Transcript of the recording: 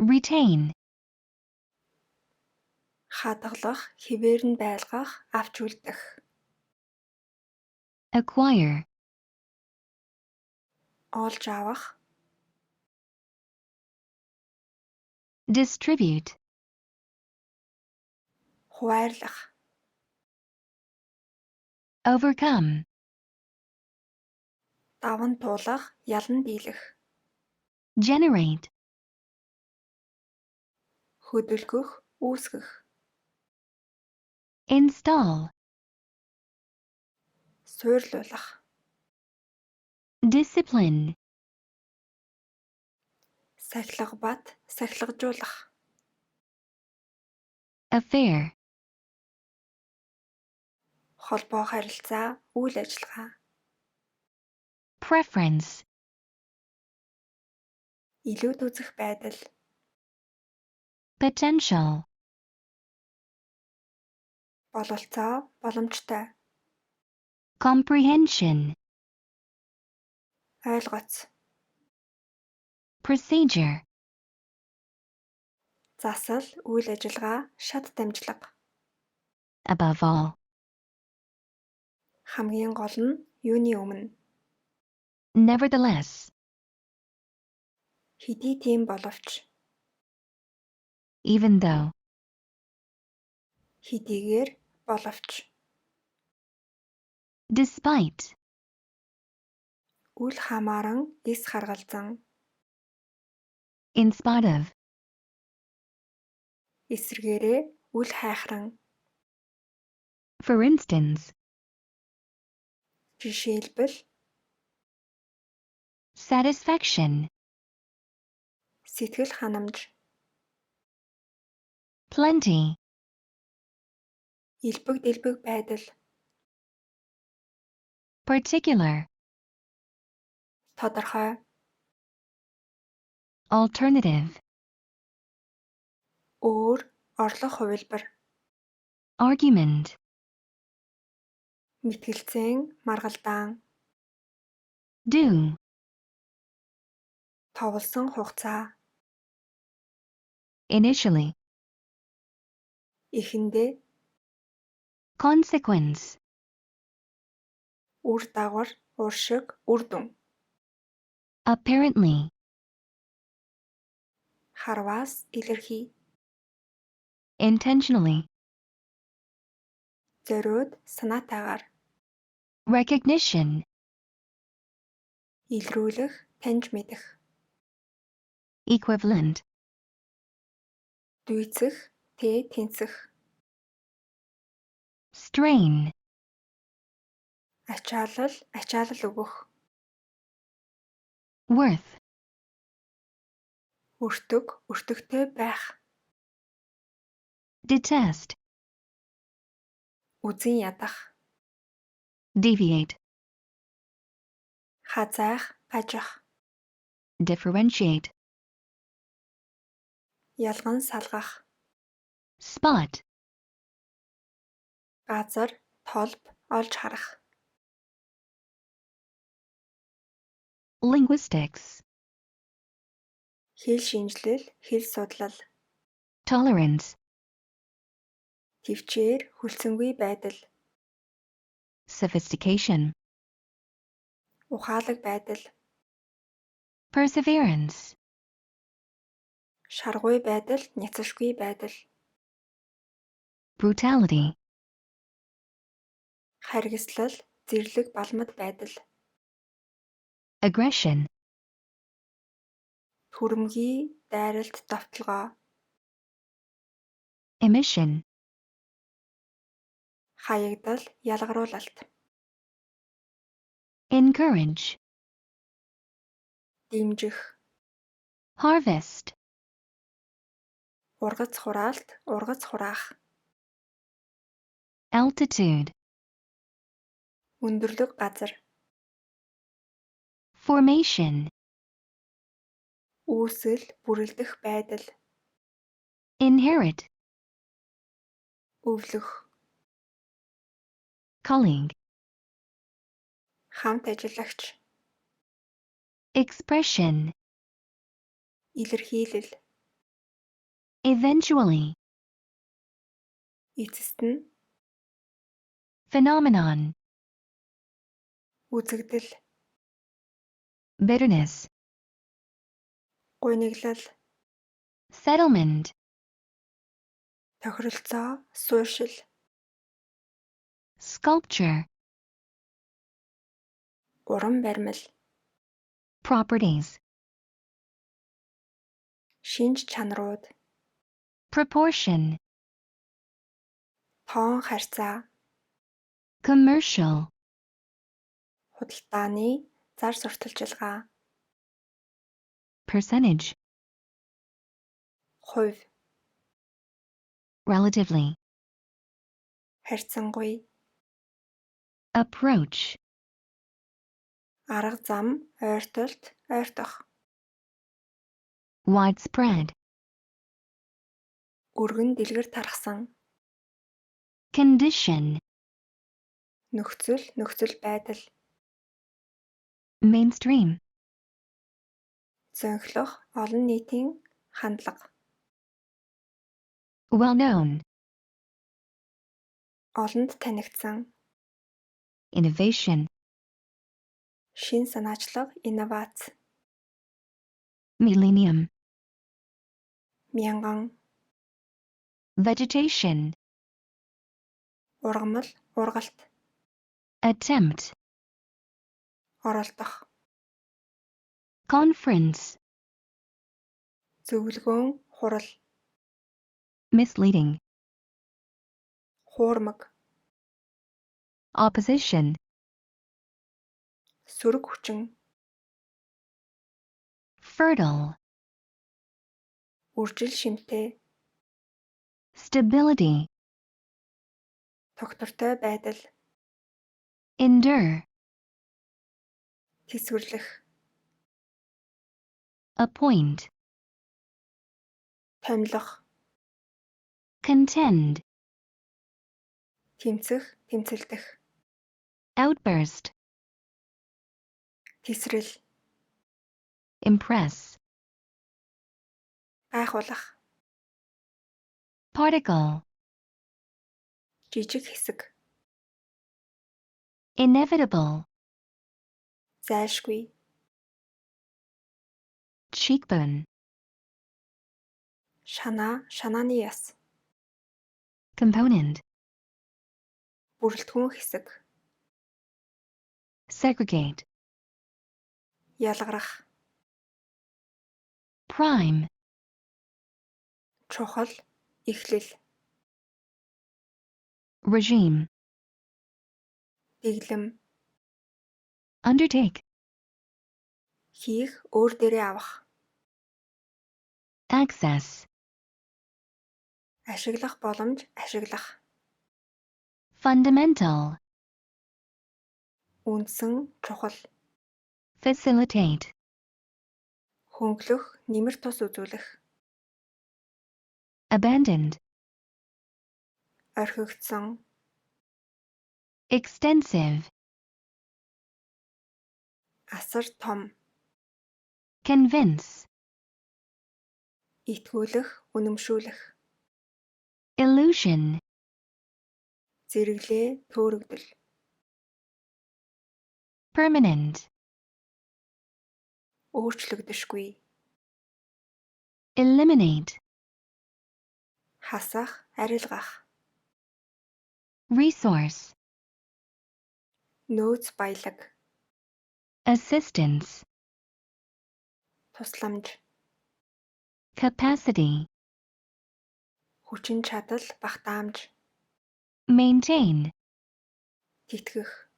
retain, хадгалах, хэвээр нь байлгах, авч үлдэх. acquire, Олж авах, distribute, хуваарлах, overcome, даван туулах, ялан дийлэх. generate, Хөдөлгөх, үүсгэх. install, Суйрлуулах, discipline, сахилга бат, сахилгажуулах. affair, Холбоо харилцаа, үйл ажиллагаа. preference, Илүүд үзэх байдал, potential, бололцоо, боломжтой. comprehension, Ойлгоц, procedure, засал, үйл ажиллагаа, шат дамжлага. above all, Хамгийн гол нь юуны өмнө. nevertheless, Хэдий тийм боловч, even though, хэдийгээр боловч. despite, Үл хамааран, эс харгалзан. in spite of, Эсвэргээрээ, үл хайхран. for instance, Жишээлбэл, satisfaction, сэтгэл ханамж. plenty, Элбэг дэлбэг байдал, particular, тодорхой. alternative, Өөр, орлох хувилбар. argument, Мэтгэлцэн, маргалдаан. due, Товлсон хугацаа. initially, Эхэндээ, consequence, үр дагавар, уршиг, үр дүн. apparently, Харваас, илэрхий. intentionally, Зориуд, санаатаагаар. recognition, Илрүүлэх, таньж мэдэх. equivalent, Дүйцэх, тэнцэх. strain, Ачаалал өгөх. worth, Өртөг, өртөгтэй байх. detest, Үзэн ядах. deviate, Хазайх, гажих. differentiate, Ялган салгах. spot, Газар, толб, олж харах. linguistics, Хэл шинжлэл, хэл судлал. tolerance, Тэвчээр, хүлцэнгүй байдал. sophistication, Ухаалаг байдал. perseverance, Шаргуй байдал, няцашгүй байдал. brutality, Харгислал, зэрлэг балмад байдал. aggression, Түрэмгий, дайралт, довтолгоо. emission, Хаягдал, ялгаруулалт. encourage, Дэмжих. harvest, Ургац хураалт, ургац хураах. altitude, Өндөрлөг газар. formation, Үүсэл, бүрэлдэх байдал. inherit, Өвлөх. colleague, Хамт ажиллагч. expression, Илэрхийлэл. Eventually. Эцэст нь Phenomenon. үзэгдэл, Bitterness. гуйнаглал, Settlement. тохиролцоо, суурьшил, Sculpture. уран баримл, Properties. шинж чанарууд, Proportion. тоон харьцаа, Commercial. худалдааны зар сурталчилгаа, Percentage. хувь, Relatively. харьцангуй, Approach. арга зам, ойртолт, ойртох, Widespread. өргөн дэлгэр тархсан, Condition. нөхцөл байдал, Mainstream. зөнхлөх, олон нийтийн хандлага, Well known. олонд танигдсан, Innovation. шин санаачлага, инновац, Millennium. мянган, Vegetation. ургамал, ургалт, Attempt. оролдох, Conference. зөвлөгөөн, хурал, Misleading. хуурмаг, Opposition. сөрөг хүчин, Fertile. үржил шимтэй, Stability. тогтвортой байдал, Endure. тэсвэрлэх, Appoint. томилох, Contend. тэмцэх, тэмцэлдэх, Outburst. тесрэл, Impress. гайхуулах, Particle. жижиг хэсэг, Inevitable. зайлшгүй, Cheekbone. шанааны яс, Component. бүрэлдэхүүн хэсэг, Segregate. ялгарах, Prime. чухал, эхлэл, Regime. дэглэм, Undertake. хийх, өөр дээрээ авах, Access. ашиглах боломж, ашиглах, Fundamental. үндсэн, чухал, Facilitate. хөнгөлөх, нэмэр тус үзүүлэх, Abandoned. орхигдсон, Extensive. асар том, Convince. итгүүлэх, үнэмшүүлэх, Illusion. зэрэглээ, төөрөгдөл, Permanent. өөрчлөгдөшгүй, Eliminate. хасах, арилгах, Resource. нөөц баялаг, Assistance. тусламж, Capacity. хүчин чадал, багтаамж, Maintain. тэтгэх,